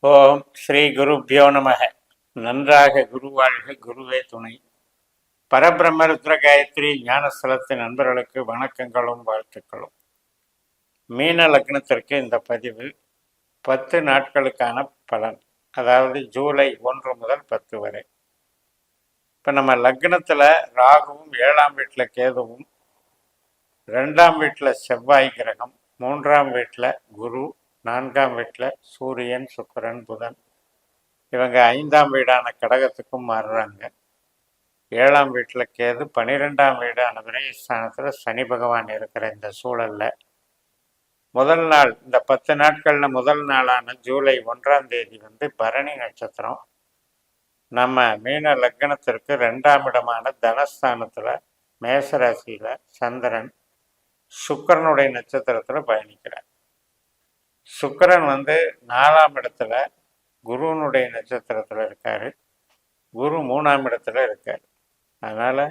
ஓம் ஸ்ரீ குருப்யோ நமக. நன்றாக குருவாழ்க, குருவே துணை. பரபிரம்ம ருத்ர காயத்ரி ஞானஸ்தலத்தின் நண்பர்களுக்கு வணக்கங்களும் வாழ்த்துக்களும். மீன லக்னத்திற்கு இந்த பதிவு 10 நாட்களுக்கான பலன், அதாவது ஜூலை 1 முதல் 10 வரை. இப்போ நம்ம லக்னத்தில் ராகுவும் 7ஆம் வீட்டில் கேதுவும், 2ஆம் வீட்டில் செவ்வாய் கிரகம், 3ஆம் வீட்டில் குரு, 4ஆம் வீட்டில் சூரியன், சுக்கிரன், புதன், இவங்க 5ஆம் வீடான கடகத்துக்கும் மாறுறாங்க. 7ஆம் வீட்டில் கேது, 12ஆம் வீடான விரயஸ்தானத்தில் சனி பகவான் இருக்கிற இந்த சூழலில் முதல் நாள், இந்த 10 நாட்களில் முதல் நாளான ஜூலை 1ஆம் தேதி பரணி நட்சத்திரம் நம்ம மீன லக்னத்திற்கு 2ஆம் இடமான தனஸ்தானத்தில் மேசராசியில் சந்திரன் சுக்கிரனுடைய நட்சத்திரத்தில் பயணிக்கிறார். சுக்கிரன் 4ஆம் இடத்துல குருவனுடைய நட்சத்திரத்தில் இருக்காரு. குரு 3ஆம் இடத்துல இருக்கார். அதனால்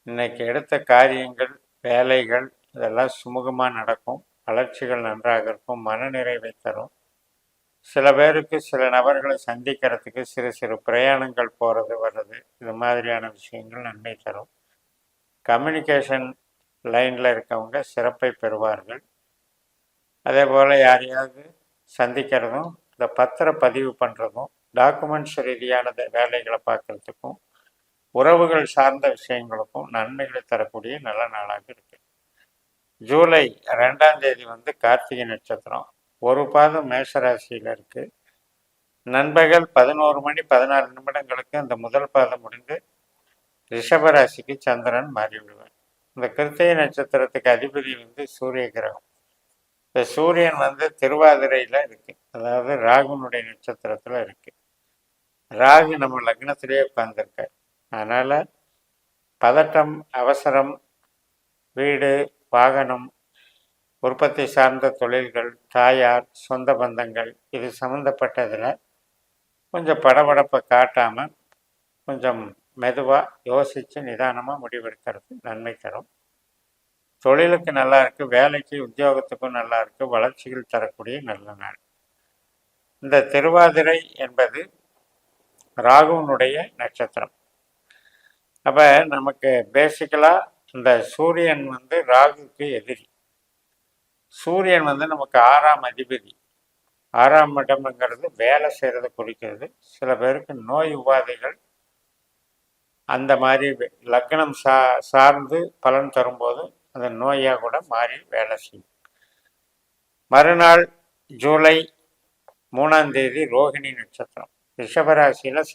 இன்னைக்கு எடுத்த காரியங்கள், வேலைகள் இதெல்லாம் சுமூகமாக நடக்கும். வளர்ச்சிகள் நன்றாக இருக்கும். மனநிறைவை தரும். சில பேருக்கு சில நபர்களை சந்திக்கிறதுக்கு சிறு சிறு பிரயாணங்கள் போகிறது வர்றது, இது மாதிரியான விஷயங்கள் நன்மை தரும். கம்யூனிகேஷன் லைனில் இருக்கவங்க சிறப்பை பெறுவார்கள். அதே போல் யாரையாவது சந்திக்கிறதும், இந்த பத்திரப்பதிவு பண்ணுறதும், டாக்குமெண்ட்ஸ் ரீதியான வேலைகளை பார்க்குறதுக்கும், உறவுகள் சார்ந்த விஷயங்களுக்கும் நன்மைகளை தரக்கூடிய நல்ல நாளாக இருக்கு. ஜூலை 2ஆம் தேதி கார்த்திகை நட்சத்திரம், ஒரு பாதம் மேஷராசியில் இருக்கு. நண்பகல் 11 மணி 14 நிமிடங்களுக்கு இந்த முதல் பாதம் முடிந்து ரிஷபராசிக்கு சந்திரன் மாறிவிடுவார். இந்த கிருத்திகை நட்சத்திரத்துக்கு அதிபதி சூரிய கிரகம். இந்த சூரியன் திருவாதிரையில் இருக்கு, அதாவது ராகுனுடைய நட்சத்திரத்தில் இருக்கு. ராகு நம்ம லக்னத்திலேயே உட்கார்ந்துருக்கார். அதனால் பதட்டம், அவசரம், வீடு, வாகனம், உற்பத்தி சார்ந்த தொழில்கள், தாயார், சொந்த பந்தங்கள், இது சம்மந்தப்பட்டதில் கொஞ்சம் படபடப்பை காட்டாமல் கொஞ்சம் மெதுவாக யோசித்து நிதானமாக முடிவெடுக்கிறது நன்மை தரும். தொழிலுக்கு நல்லா இருக்கு, வேலைக்கு உத்தியோகத்துக்கும் நல்லா இருக்கு, வளர்ச்சிகள் தரக்கூடிய நல்ல நாள். இந்த திருவாதிரை என்பது ராகுனுடைய நட்சத்திரம். அப்போ நமக்கு பேசிக்கலாக இந்த சூரியன் ராகுக்கு எதிரி. சூரியன் நமக்கு 6ஆம் அதிபதி. 6ஆம் இடம்ங்கிறது வேலை செய்கிறத குறிக்கிறது. சில பேருக்கு நோய் உபாதைகள் அந்த மாதிரி லக்னம் சார்ந்து பலன் தரும்போது அந்த நோயாக கூட மாறி வேலை செய்யும். மறுநாள் ஜூலை 3ஆம் தேதி ரோகிணி நட்சத்திரம். ரிஷபராசியில்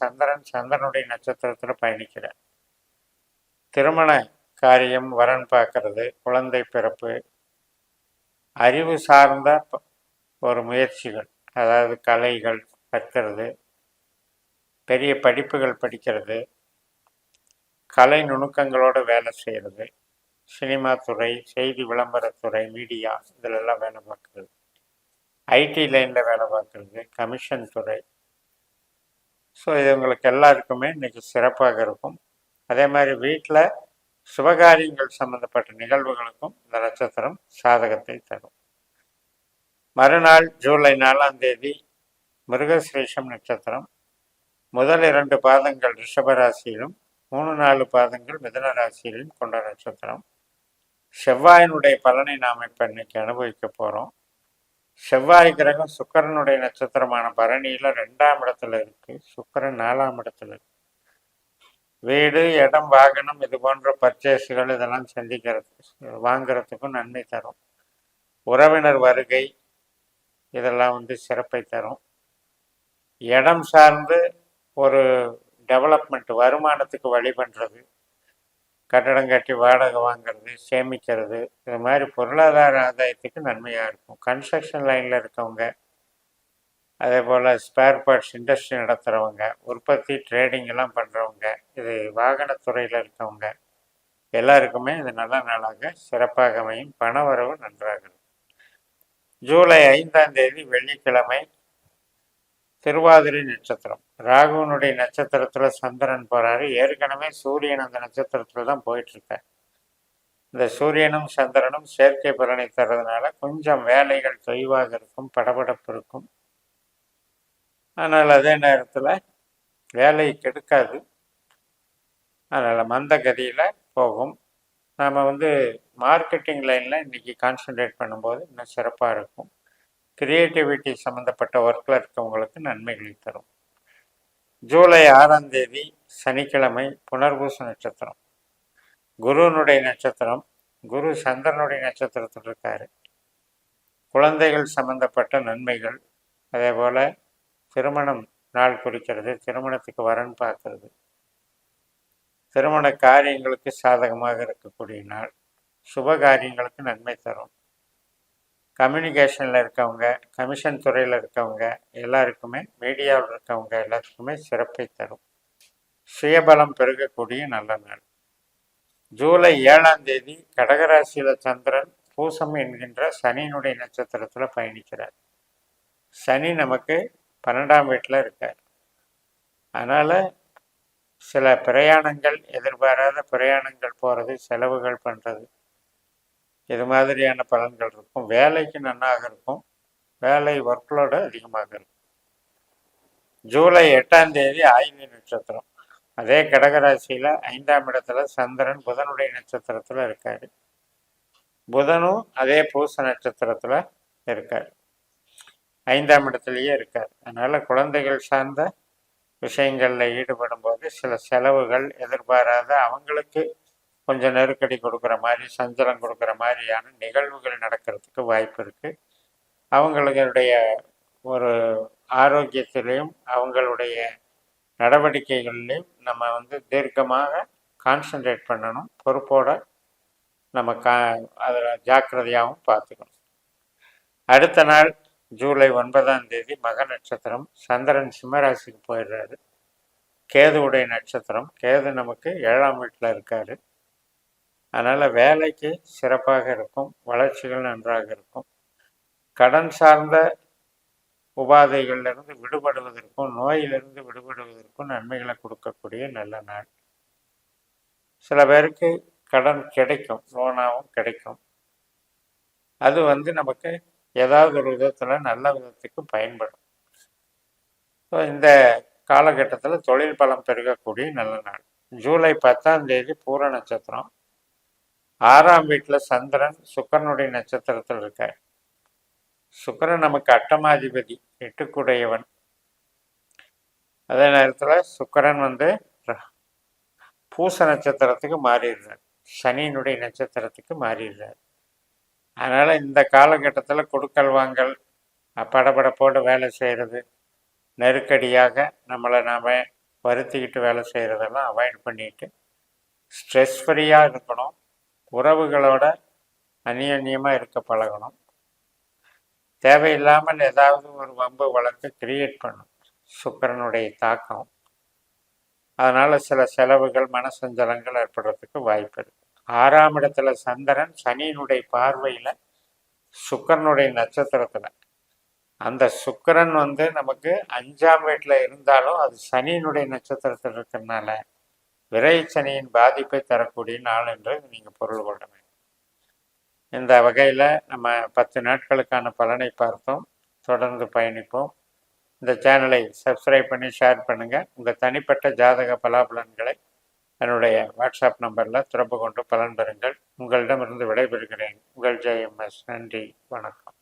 சந்திரனுடைய நட்சத்திரத்தில் பயணிக்கிறார். திருமண காரியம், வரன் பார்க்கறது, குழந்தை பிறப்பு, அறிவு சார்ந்த ஒரு முயற்சிகள், அதாவது கலைகள் கற்கிறது, பெரிய படிப்புகள் படிக்கிறது, கலை நுணுக்கங்களோடு வேலை செய்கிறது, சினிமா துறை, செய்தி விளம்பரத்துறை, மீடியா இதிலெல்லாம் வேலை பார்க்குறது, ஐடி லைனில் வேலை பார்க்குறது, கமிஷன் துறை. ஸோ இது உங்களுக்கு எல்லாருக்குமே இன்றைக்கி சிறப்பாக இருக்கும். அதே மாதிரி வீட்டில் சுபகாரியங்கள் சம்பந்தப்பட்ட நிகழ்வுகளுக்கும் இந்த நட்சத்திரம் சாதகத்தை தரும். மறுநாள் ஜூலை 4ஆம் தேதி மிருகசிரேஷம் நட்சத்திரம். முதல் 2 பாதங்கள் ரிஷபராசியிலும் 3-4 பாதங்கள் மிதுன ராசியிலும் கொண்ட நட்சத்திரம். செவ்வாயினுடைய பலனை நாம் இப்போ இன்னைக்கு அனுபவிக்க போகிறோம். செவ்வாய் கிரகம் சுக்கிரனுடைய நட்சத்திரமான பரணியில் 2ஆம் இடத்துல இருக்கு. சுக்கிரன் 4ஆம் இடத்துல இருக்கு. வீடு, இடம், வாகனம் இது போன்ற பர்ச்சேஸுகள் இதெல்லாம் வாங்கிறதுக்கும் நன்மை தரும். உறவினர் வருகை இதெல்லாம் சிறப்பை தரும். இடம் சார்ந்து ஒரு டெவலப்மெண்ட், வருமானத்துக்கு வழி பண்ணுறது, கட்டடம் கட்டி வாடகை வாங்கிறது, சேமிக்கிறது, இது மாதிரி பொருளாதார ஆதாயத்துக்கு நன்மையாக இருக்கும். கன்ஸ்ட்ரக்ஷன் லைனில் இருக்கவங்க, அதே போல் ஸ்பேர் பார்ட்ஸ் இண்டஸ்ட்ரி நடத்துகிறவங்க, உற்பத்தி ட்ரேடிங் எல்லாம் பண்ணுறவங்க, இது வாகனத்துறையில் இருக்கவங்க எல்லாருக்குமே இது நல்ல நாளாக சிறப்பாக அமையும். பண வரவு நன்றாக இருக்கும். ஜூலை 5ஆம் தேதி வெள்ளிக்கிழமை திருவாதிரை நட்சத்திரம். ராகுனுடைய நட்சத்திரத்தில் சந்திரன் போகிறாரு. ஏற்கனவே சூரியன் அந்த நட்சத்திரத்தில் தான் போயிட்டுருக்கார். இந்த சூரியனும் சந்திரனும் செயற்கை பலனை தர்றதுனால கொஞ்சம் வேலைகள் தொய்வாக இருக்கும், படபடப்பு இருக்கும். ஆனால் அதே நேரத்தில் வேலை கெடுக்காது. அதனால் மந்த கதியில் போகும். நாம் மார்க்கெட்டிங் லைனில் இன்றைக்கி கான்சன்ட்ரேட் பண்ணும்போது இன்னும் சிறப்பாக இருக்கும். கிரியேட்டிவிட்டி சம்மந்தப்பட்ட ஒர்க்கில் இருக்கவங்களுக்கு நன்மைகளை தரும். ஜூலை 6ஆம் தேதி சனிக்கிழமை புனர்பூச நட்சத்திரம், குருனுடைய நட்சத்திரம். குரு சந்திரனுடைய நட்சத்திரத்தில் இருக்கார். குழந்தைகள் சம்பந்தப்பட்ட நன்மைகள், அதே போல் திருமணம் நாள் குறிக்கிறது, திருமணத்துக்கு வரன் பார்க்கறது, திருமண காரியங்களுக்கு சாதகமாக இருக்கக்கூடிய நாள், சுப காரியங்களுக்கு நன்மை தரும். கம்யூனிகேஷனில் இருக்கவங்க, கமிஷன் துறையில் இருக்கவங்க எல்லாருக்குமே, மீடியாவில் இருக்கவங்க எல்லாத்துக்குமே சிறப்பை தரும். சுயபலம் பெருகக்கூடிய நல்ல நாள். ஜூலை 7ஆம் தேதி கடகராசியில் சந்திரன் பூசம் என்கின்ற சனியினுடைய நட்சத்திரத்தில் பயணிக்கிறார். சனி நமக்கு 12ஆம் வீட்டில் இருக்கார். அதனால் சில பிரயாணங்கள், எதிர்பாராத பிரயாணங்கள் போகிறது, செலவுகள் பண்ணுறது, இது மாதிரியான பலன்கள் இருக்கும். வேலைக்கு நன்னாக இருக்கும். வேலை ஒர்க்லோடு அதிகமாக இருக்கும். ஜூலை 8ஆம் தேதி ஆயில்ய நட்சத்திரம், அதே கடகராசியில் 5ஆம் இடத்துல சந்திரன் புதனுடைய நட்சத்திரத்தில் இருக்கார். புதனும் அதே பூச நட்சத்திரத்தில் இருக்கார், 5ஆம் இடத்துலையே இருக்கார். அதனால் குழந்தைகள் சார்ந்த விஷயங்களில் ஈடுபடும் போது சில செலவுகள், எதிர்பாராத அவங்களுக்கு கொஞ்சம் நெருக்கடி கொடுக்குற மாதிரி, சஞ்சலம் கொடுக்குற மாதிரியான நிகழ்வுகள் நடக்கிறதுக்கு வாய்ப்பு இருக்குது. அவங்களுடைய ஒரு ஆரோக்கியத்திலையும் அவங்களுடைய நடவடிக்கைகள்லையும் நம்ம தீர்க்கமாக கான்சன்ட்ரேட் பண்ணணும். பொறுப்போட நம்ம அதில் ஜாக்கிரதையாகவும் பார்த்துக்கணும். அடுத்த நாள் ஜூலை 9ஆம் தேதி மக நட்சத்திரம், சந்திரன் சிம்மராசிக்கு போயிடுறாரு. கேதுவுடைய நட்சத்திரம், கேது நமக்கு 7ஆம் வீட்டில் இருக்கார். அதனால் வேலைக்கு சிறப்பாக இருக்கும், வளர்ச்சிகள் நன்றாக இருக்கும். கடன் சார்ந்த உபாதைகளிலிருந்து விடுபடுவதற்கும், நோயிலிருந்து விடுபடுவதற்கும் நன்மைகளை கொடுக்கக்கூடிய நல்ல நாள். சில பேருக்கு கடன் கிடைக்கும், லோனாகவும் கிடைக்கும். அது நமக்கு ஏதாவது ஒரு விதத்தில் நல்ல விதத்துக்கு பயன்படும். ஸோ இந்த காலகட்டத்தில் தொழில் பலம் பெருகக்கூடிய நல்ல நாள். ஜூலை 10ஆம் தேதி பூர நட்சத்திரம், 6ஆம் வீட்டில் சந்திரன் சுக்கிரனுடைய நட்சத்திரத்தில் இருக்கார். சுக்கிரன் நமக்கு அட்டமாதிபதி, 8குடையவன். அதே நேரத்தில் சுக்கிரன் பூச நட்சத்திரத்துக்கு மாறிடுறார், சனியினுடைய நட்சத்திரத்துக்கு மாறிடுறார். அதனால் இந்த காலகட்டத்தில் கொடுக்கல் வாங்கல், படபடப்போடு வேலை செய்கிறது, நெருக்கடியாக நம்மளை நாம் வருத்திக்கிட்டு வேலை செய்கிறதெல்லாம் அவாய்ட் பண்ணிட்டு ஸ்ட்ரெஸ் ஃப்ரீயாக இருக்கணும். உறவுகளோட அந்நியமாக இருக்க பழகணும். தேவையில்லாமல் ஏதாவது ஒரு வம்பு வழக்கு கிரியேட் பண்ணும் சுக்கிரனுடைய தாக்கம். அதனால் சில செலவுகள், மனசஞ்சலங்கள் ஏற்படுறதுக்கு வாய்ப்பு இருக்குது. 6ஆம் இடத்துல சந்திரன் சனியினுடைய பார்வையில் சுக்கிரனுடைய நட்சத்திரத்தில், அந்த சுக்கிரன் நமக்கு 5ஆம் வீட்டில் இருந்தாலும் அது சனியினுடைய நட்சத்திரத்தில் இருக்கிறதுனால விரை சனியின் பாதிப்பை தரக்கூடிய நாள் என்று நீங்கள் பொருள் கொள்ள வேண்டும். இந்த வகையில் நம்ம 10 நாட்களுக்கான பலனை பார்த்தோம். தொடர்ந்து பயணிப்போம். இந்த சேனலை சப்ஸ்கிரைப் பண்ணி ஷேர் பண்ணுங்கள். உங்கள் தனிப்பட்ட ஜாதக பலாபலன்களை என்னுடைய வாட்ஸ்அப் நம்பரில் தொடர்பு கொண்டு பலன் பெறுங்கள். உங்களிடமிருந்து விடைபெறுகிறேன். உங்கள் JMS. நன்றி, வணக்கம்.